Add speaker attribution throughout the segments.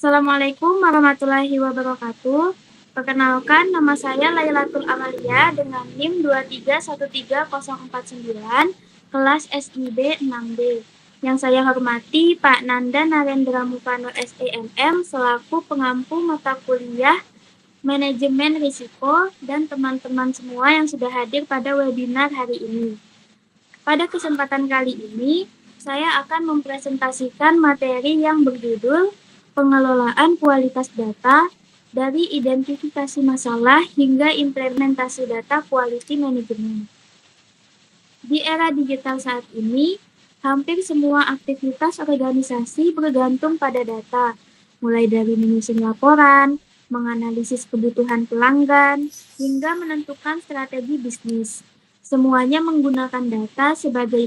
Speaker 1: Assalamualaikum warahmatullahi wabarakatuh. Perkenalkan, nama saya Lailatul Amalia dengan NIM 2313049, kelas SIB 6B. Yang saya hormati Pak Nanda Narendra Mufano SEMM selaku pengampu mata kuliah Manajemen Risiko dan teman-teman semua yang sudah hadir pada webinar hari ini. Pada kesempatan kali ini, saya akan mempresentasikan materi yang berjudul Pengelolaan Kualitas Data dari Identifikasi Masalah hingga Implementasi Data Quality Management. Di era digital saat ini, hampir semua aktivitas organisasi bergantung pada data, mulai dari menyusun laporan, menganalisis kebutuhan pelanggan, hingga menentukan strategi bisnis. Semuanya menggunakan data sebagai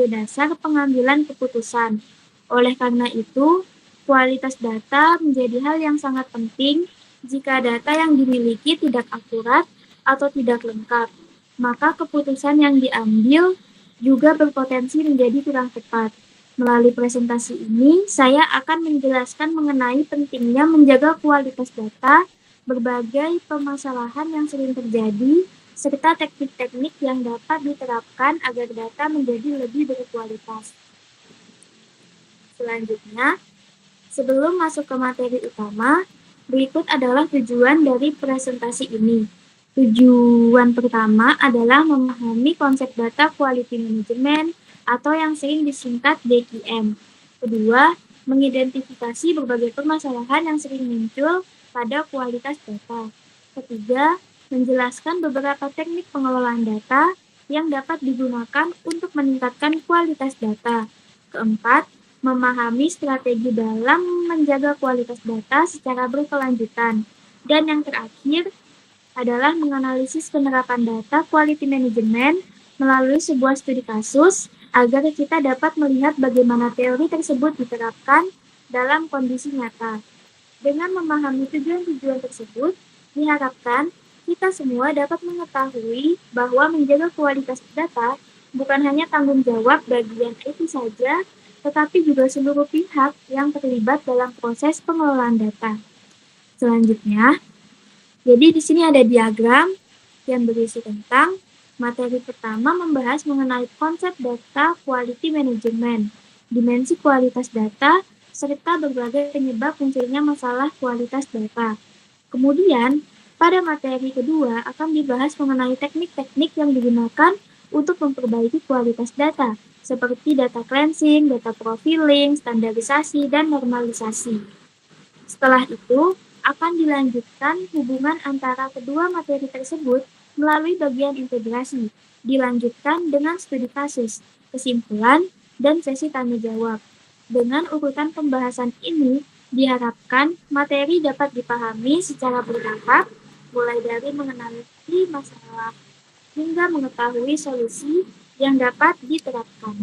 Speaker 1: dasar pengambilan keputusan. Oleh karena itu, kualitas data menjadi hal yang sangat penting. Jika data yang dimiliki tidak akurat atau tidak lengkap, maka keputusan yang diambil juga berpotensi menjadi kurang tepat. Melalui presentasi ini, saya akan menjelaskan mengenai pentingnya menjaga kualitas data, berbagai permasalahan yang sering terjadi, serta teknik-teknik yang dapat diterapkan agar data menjadi lebih berkualitas. Selanjutnya, sebelum masuk ke materi utama, berikut adalah tujuan dari presentasi ini. Tujuan pertama adalah memahami konsep data quality management atau yang sering disingkat DQM. Kedua, mengidentifikasi berbagai permasalahan yang sering muncul pada kualitas data. Ketiga, menjelaskan beberapa teknik pengelolaan data yang dapat digunakan untuk meningkatkan kualitas data. Keempat, memahami strategi dalam menjaga kualitas data secara berkelanjutan. Dan yang terakhir adalah menganalisis penerapan data quality management melalui sebuah studi kasus agar kita dapat melihat bagaimana teori tersebut diterapkan dalam kondisi nyata. Dengan memahami tujuan-tujuan tersebut, diharapkan kita semua dapat mengetahui bahwa menjaga kualitas data bukan hanya tanggung jawab bagian IT saja, tetapi juga seluruh pihak yang terlibat dalam proses pengelolaan data. Selanjutnya, jadi di sini ada diagram yang berisi tentang materi pertama membahas mengenai konsep data quality management, dimensi kualitas data, serta berbagai penyebab munculnya masalah kualitas data. Kemudian, pada materi kedua akan dibahas mengenai teknik-teknik yang digunakan untuk memperbaiki kualitas data, seperti data cleansing, data profiling, standarisasi, dan normalisasi. Setelah itu, akan dilanjutkan hubungan antara kedua materi tersebut melalui bagian integrasi, dilanjutkan dengan studi kasus, kesimpulan, dan sesi tanya jawab. Dengan urutan pembahasan ini, diharapkan materi dapat dipahami secara bertahap, mulai dari mengenali masalah hingga mengetahui solusi yang dapat diterapkan.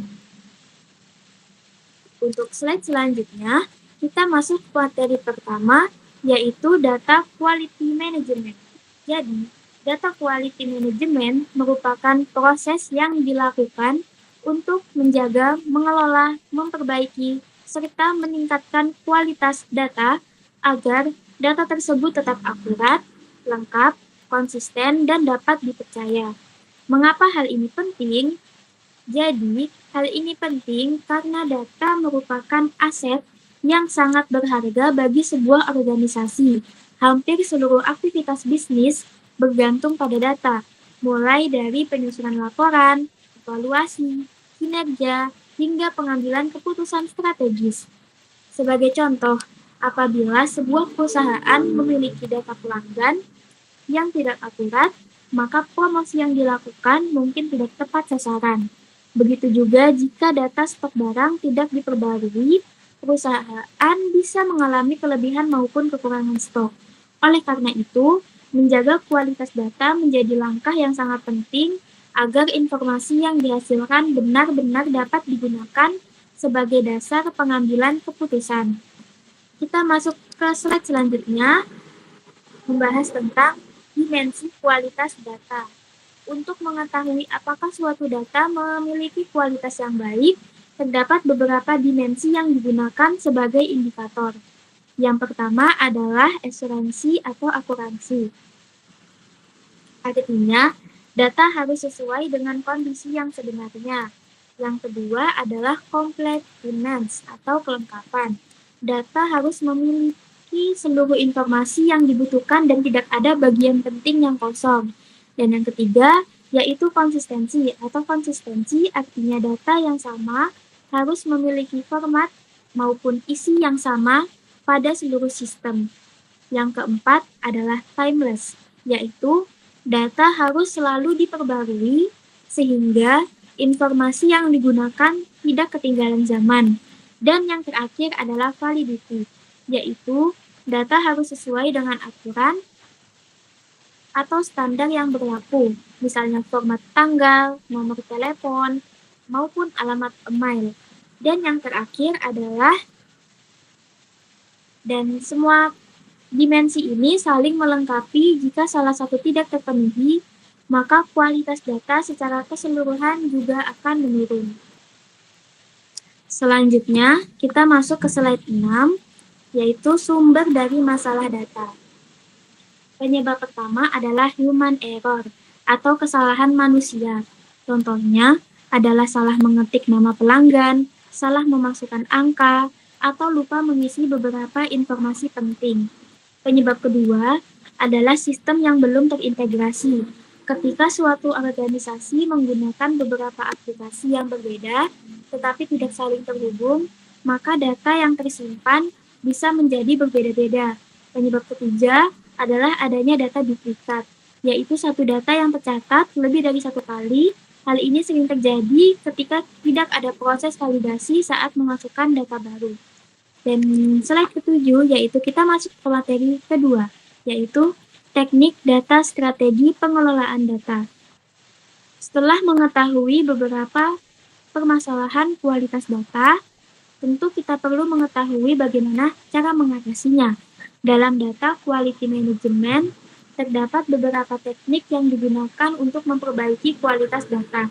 Speaker 1: Untuk slide selanjutnya, kita masuk ke materi pertama, yaitu data quality management. Jadi, data quality management merupakan proses yang dilakukan untuk menjaga, mengelola, memperbaiki, serta meningkatkan kualitas data agar data tersebut tetap akurat, lengkap, konsisten, dan dapat dipercaya. Mengapa hal ini penting? Jadi, hal ini penting karena data merupakan aset yang sangat berharga bagi sebuah organisasi. Hampir seluruh aktivitas bisnis bergantung pada data, mulai dari penyusunan laporan, evaluasi, kinerja, hingga pengambilan keputusan strategis. Sebagai contoh, apabila sebuah perusahaan memiliki data pelanggan yang tidak akurat, maka promosi yang dilakukan mungkin tidak tepat sasaran. Begitu juga jika data stok barang tidak diperbarui, perusahaan bisa mengalami kelebihan maupun kekurangan stok. Oleh karena itu, menjaga kualitas data menjadi langkah yang sangat penting agar informasi yang dihasilkan benar-benar dapat digunakan sebagai dasar pengambilan keputusan. Kita masuk ke slide selanjutnya, membahas tentang dimensi kualitas data. Untuk mengetahui apakah suatu data memiliki kualitas yang baik, terdapat beberapa dimensi yang digunakan sebagai indikator. Yang pertama adalah asuransi atau akuransi. Artinya, data harus sesuai dengan kondisi yang sebenarnya. Yang kedua adalah completeness atau kelengkapan. Data harus memiliki seluruh informasi yang dibutuhkan dan tidak ada bagian penting yang kosong. Dan yang ketiga, yaitu konsistensi atau konsistensi artinya data yang sama harus memiliki format maupun isi yang sama pada seluruh sistem. Yang keempat adalah timeless, yaitu data harus selalu diperbarui sehingga informasi yang digunakan tidak ketinggalan zaman. Dan yang terakhir adalah validity, yaitu data harus sesuai dengan aturan atau standar yang berlaku, misalnya format tanggal, nomor telepon, maupun alamat email. Dan yang terakhir adalah dan semua dimensi ini saling melengkapi. Jika salah satu tidak terpenuhi, maka kualitas data secara keseluruhan juga akan menurun. Selanjutnya, kita masuk ke slide 6, yaitu sumber dari masalah data. Penyebab pertama adalah human error atau kesalahan manusia. Contohnya adalah salah mengetik nama pelanggan, salah memasukkan angka, atau lupa mengisi beberapa informasi penting. Penyebab kedua adalah sistem yang belum terintegrasi. Ketika suatu organisasi menggunakan beberapa aplikasi yang berbeda, tetapi tidak saling terhubung, maka data yang tersimpan bisa menjadi berbeda-beda. Penyebab ketiga adalah adanya data duplikat, yaitu satu data yang tercatat lebih dari satu kali. Hal ini sering terjadi ketika tidak ada proses validasi saat memasukkan data baru. Dan slide ketujuh, yaitu kita masuk ke materi kedua, yaitu teknik data strategi pengelolaan data. Setelah mengetahui beberapa permasalahan kualitas data, tentu kita perlu mengetahui bagaimana cara mengatasinya. Dalam data quality management, terdapat beberapa teknik yang digunakan untuk memperbaiki kualitas data.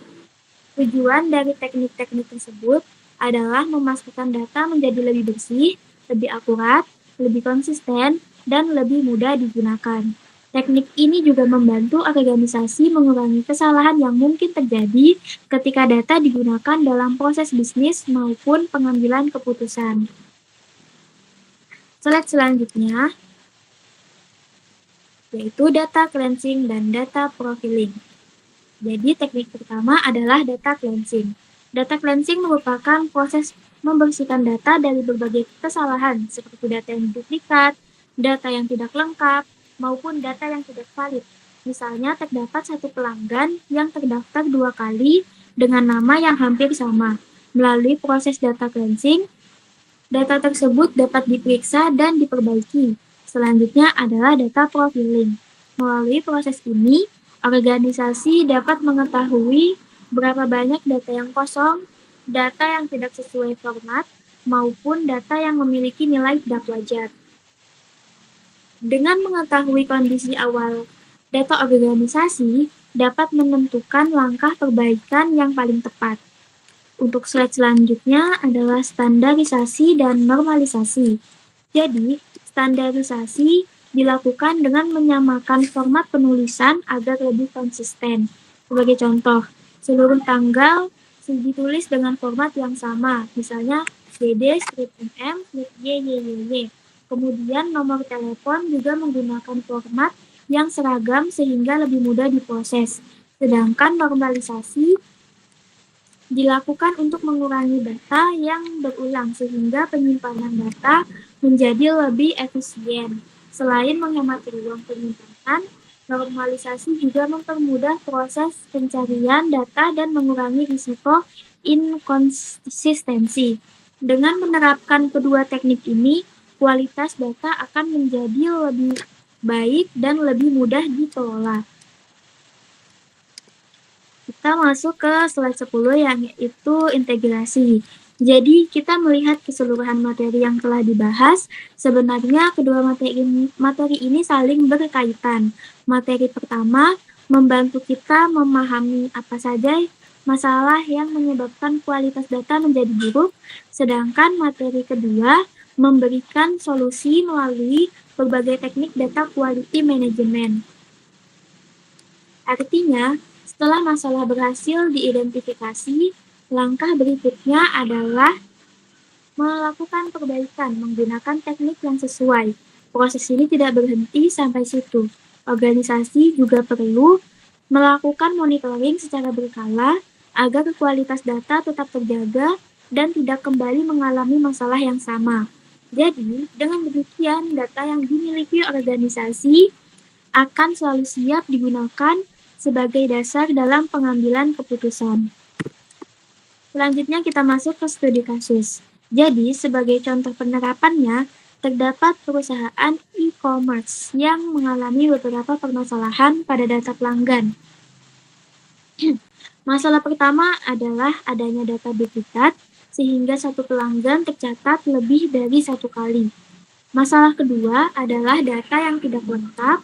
Speaker 1: Tujuan dari teknik-teknik tersebut adalah memastikan data menjadi lebih bersih, lebih akurat, lebih konsisten, dan lebih mudah digunakan. Teknik ini juga membantu organisasi mengurangi kesalahan yang mungkin terjadi ketika data digunakan dalam proses bisnis maupun pengambilan keputusan. Slide selanjutnya, yaitu data cleansing dan data profiling. Jadi teknik pertama adalah data cleansing. Data cleansing merupakan proses membersihkan data dari berbagai kesalahan, seperti data yang duplikat, data yang tidak lengkap, maupun data yang tidak valid. Misalnya terdapat satu pelanggan yang terdaftar 2 kali dengan nama yang hampir sama. Melalui proses data cleansing, data tersebut dapat diperiksa dan diperbaiki. Selanjutnya adalah data profiling. Melalui proses ini, organisasi dapat mengetahui berapa banyak data yang kosong, data yang tidak sesuai format, maupun data yang memiliki nilai tidak wajar. Dengan mengetahui kondisi awal data organisasi, dapat menentukan langkah perbaikan yang paling tepat. Untuk slide selanjutnya adalah standarisasi dan normalisasi. Jadi, standarisasi dilakukan dengan menyamakan format penulisan agar lebih konsisten. Sebagai contoh, seluruh tanggal ditulis dengan format yang sama, misalnya DD, strip MM, strip YYYY. Kemudian nomor telepon juga menggunakan format yang seragam sehingga lebih mudah diproses. Sedangkan normalisasi dilakukan untuk mengurangi data yang berulang sehingga penyimpanan data menjadi lebih efisien. Selain menghemat ruang penyimpanan, normalisasi juga mempermudah proses pencarian data dan mengurangi risiko inkonsistensi. Dengan menerapkan kedua teknik ini, kualitas data akan menjadi lebih baik dan lebih mudah dikelola. Kita masuk ke slide 10 yang yaitu integrasi. Jadi kita melihat keseluruhan materi yang telah dibahas, sebenarnya kedua materi ini saling berkaitan. Materi pertama membantu kita memahami apa saja masalah yang menyebabkan kualitas data menjadi buruk, sedangkan materi kedua memberikan solusi melalui berbagai teknik data quality management. Artinya, setelah masalah berhasil diidentifikasi, langkah berikutnya adalah melakukan perbaikan menggunakan teknik yang sesuai. Proses ini tidak berhenti sampai situ. Organisasi juga perlu melakukan monitoring secara berkala agar kualitas data tetap terjaga dan tidak kembali mengalami masalah yang sama. Jadi, dengan demikian, data yang dimiliki organisasi akan selalu siap digunakan sebagai dasar dalam pengambilan keputusan. Selanjutnya kita masuk ke studi kasus. Jadi, sebagai contoh penerapannya, terdapat perusahaan e-commerce yang mengalami beberapa permasalahan pada data pelanggan. Masalah pertama adalah adanya data duplikat, sehingga satu pelanggan tercatat lebih dari satu kali. Masalah kedua adalah data yang tidak lengkap,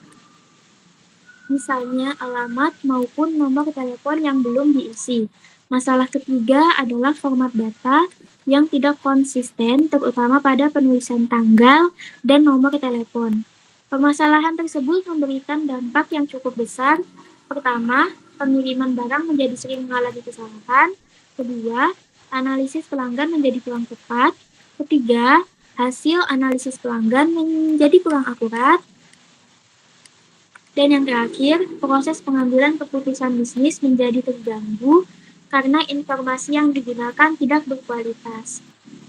Speaker 1: misalnya alamat maupun nomor telepon yang belum diisi. Masalah ketiga adalah format data yang tidak konsisten, terutama pada penulisan tanggal dan nomor telepon. Permasalahan tersebut memberikan dampak yang cukup besar. Pertama, pengiriman barang menjadi sering mengalami kesalahan. Kedua, analisis pelanggan menjadi kurang tepat. Ketiga, hasil analisis pelanggan menjadi kurang akurat. Dan yang terakhir, proses pengambilan keputusan bisnis menjadi terganggu karena informasi yang digunakan tidak berkualitas.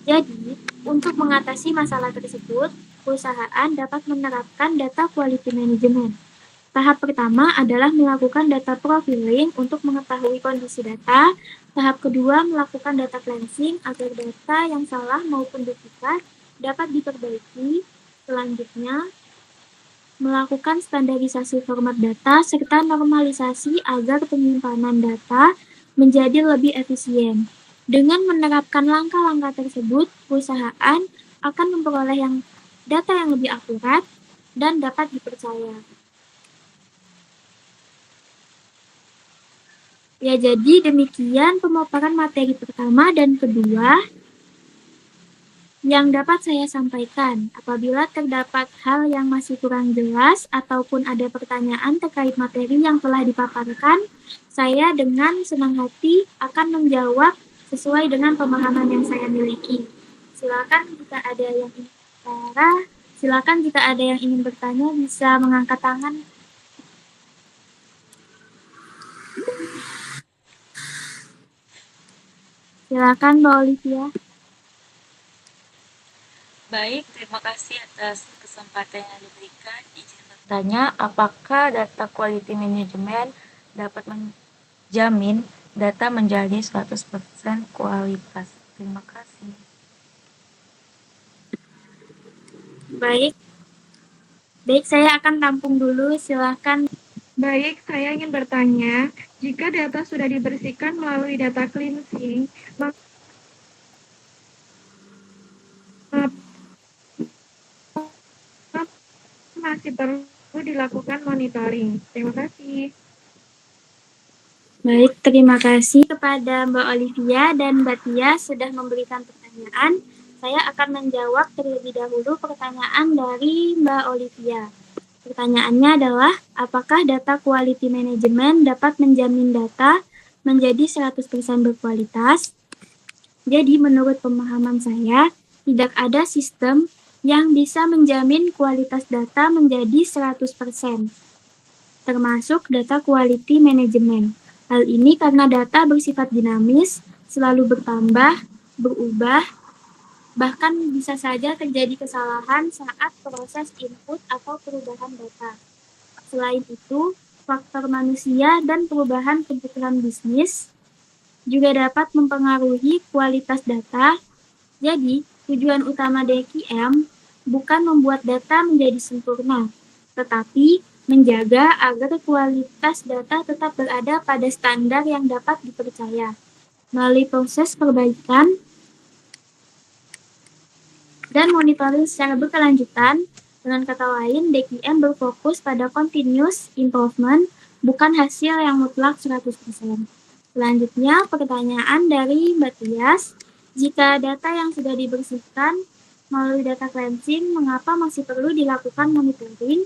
Speaker 1: Jadi, untuk mengatasi masalah tersebut, perusahaan dapat menerapkan data quality management. Tahap pertama adalah melakukan data profiling untuk mengetahui kondisi data. Tahap kedua, melakukan data cleansing agar data yang salah maupun duplikat dapat diperbaiki. Selanjutnya, melakukan standarisasi format data serta normalisasi agar penyimpanan data menjadi lebih efisien. Dengan menerapkan langkah-langkah tersebut, perusahaan akan memperoleh data yang lebih akurat dan dapat dipercaya. Ya, jadi demikian pemaparan materi pertama dan kedua yang dapat saya sampaikan. Apabila terdapat hal yang masih kurang jelas ataupun ada pertanyaan terkait materi yang telah dipaparkan, saya dengan senang hati akan menjawab sesuai dengan pemahaman yang saya miliki. Silakan jika ada yang ingin bicara, silakan jika ada yang ingin bertanya bisa mengangkat tangan. Silakan Mbak Olivia.
Speaker 2: Baik, terima kasih atas kesempatan yang diberikan. Izin bertanya, apakah data quality management dapat menjamin data menjadi 100% kualitas? Terima kasih.
Speaker 1: Baik, saya akan tampung dulu, silakan.
Speaker 3: Baik, saya ingin bertanya, jika data sudah dibersihkan melalui data cleansing, masih perlu dilakukan monitoring. Terima kasih.
Speaker 1: Baik, terima kasih kepada Mbak Olivia dan Mbak Tia sudah memberikan pertanyaan. Saya akan menjawab terlebih dahulu pertanyaan dari Mbak Olivia. Pertanyaannya adalah, apakah data quality management dapat menjamin data menjadi 100% berkualitas? Jadi, menurut pemahaman saya, tidak ada sistem yang bisa menjamin kualitas data menjadi 100%, termasuk data quality management. Hal ini karena data bersifat dinamis, selalu bertambah, berubah, bahkan bisa saja terjadi kesalahan saat proses input atau perubahan data. Selain itu, faktor manusia dan perubahan kebutuhan bisnis juga dapat mempengaruhi kualitas data. Jadi, tujuan utama DQM bukan membuat data menjadi sempurna, tetapi menjaga agar kualitas data tetap berada pada standar yang dapat dipercaya. Melalui proses perbaikan dan monitoring secara berkelanjutan, dengan kata lain, DQM berfokus pada continuous improvement, bukan hasil yang mutlak 100%. Selanjutnya, pertanyaan dari Mbak Tias. Jika data yang sudah dibersihkan melalui data cleansing, mengapa masih perlu dilakukan monitoring?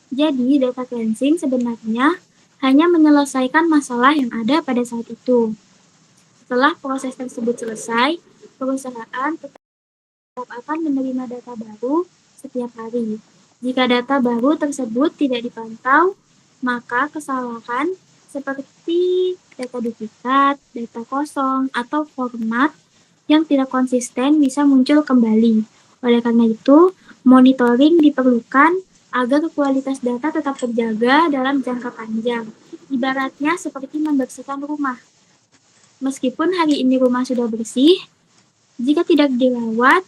Speaker 1: Jadi, data cleansing sebenarnya hanya menyelesaikan masalah yang ada pada saat itu. Setelah proses tersebut selesai, perusahaan tetap akan menerima data baru setiap hari. Jika data baru tersebut tidak dipantau, maka kesalahan seperti data duplikat, data kosong, atau format yang tidak konsisten bisa muncul kembali. Oleh karena itu, monitoring diperlukan agar kualitas data tetap terjaga dalam jangka panjang. Ibaratnya seperti membersihkan rumah. Meskipun hari ini rumah sudah bersih, jika tidak dirawat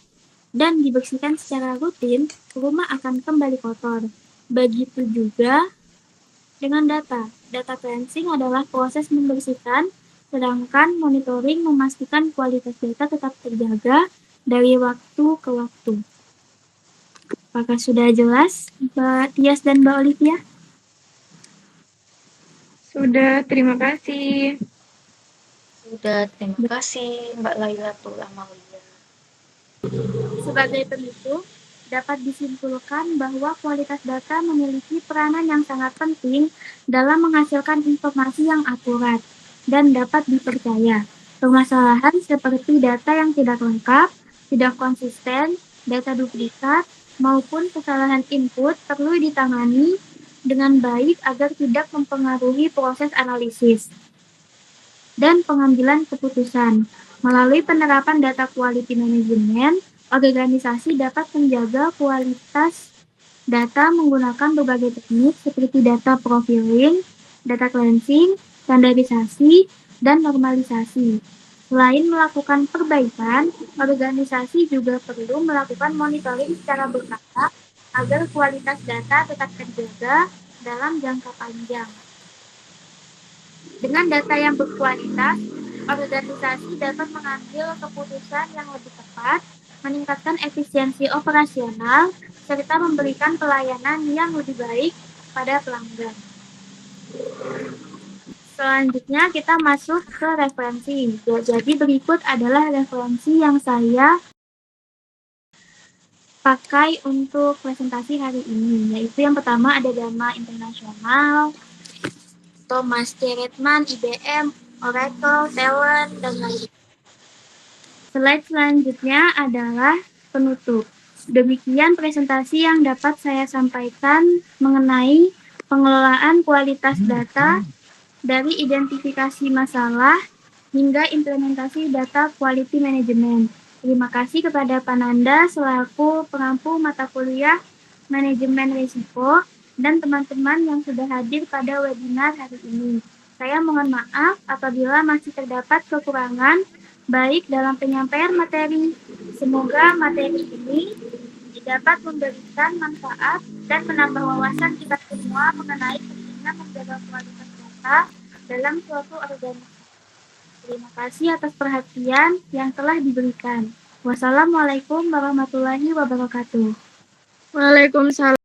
Speaker 1: dan dibersihkan secara rutin, rumah akan kembali kotor. Begitu juga dengan data. Data cleansing adalah proses membersihkan, sedangkan monitoring memastikan kualitas data tetap terjaga dari waktu ke waktu. Apakah sudah jelas, Mbak Tias dan Mbak Olivia?
Speaker 3: Sudah, terima kasih.
Speaker 2: Sudah, terima kasih Mbak Lailatul Amalia.
Speaker 1: Sebagai penutup, dapat disimpulkan bahwa kualitas data memiliki peranan yang sangat penting dalam menghasilkan informasi yang akurat dan dapat dipercaya. Permasalahan seperti data yang tidak lengkap, tidak konsisten, data duplikat, maupun kesalahan input perlu ditangani dengan baik agar tidak mempengaruhi proses analisis dan pengambilan keputusan. Melalui penerapan data quality management, organisasi dapat menjaga kualitas data menggunakan berbagai teknik seperti data profiling, data cleansing, standarisasi, dan normalisasi. Selain melakukan perbaikan, organisasi juga perlu melakukan monitoring secara berkala agar kualitas data tetap terjaga dalam jangka panjang. Dengan data yang berkualitas, organisasi dapat mengambil keputusan yang lebih tepat, meningkatkan efisiensi operasional, serta memberikan pelayanan yang lebih baik pada pelanggan. Selanjutnya kita masuk ke referensi. Jadi berikut adalah referensi yang saya pakai untuk presentasi hari ini, yaitu yang pertama ada Dharma Internasional, Thomas C. Redman, IBM, Oracle, Talent, dan lainnya. Slide selanjutnya adalah penutup. Demikian presentasi yang dapat saya sampaikan mengenai pengelolaan kualitas data dari identifikasi masalah hingga implementasi data quality management. Terima kasih kepada Pananda selaku pengampu mata kuliah manajemen risiko dan teman-teman yang sudah hadir pada webinar hari ini. Saya mohon maaf apabila masih terdapat kekurangan baik dalam penyampaian materi. Semoga materi ini dapat memberikan manfaat dan menambah wawasan kita semua mengenai pentingnya menjaga kualitas data dalam suatu organisasi. Terima kasih atas perhatian yang telah diberikan. Wassalamualaikum warahmatullahi wabarakatuh.
Speaker 3: Waalaikumsalam.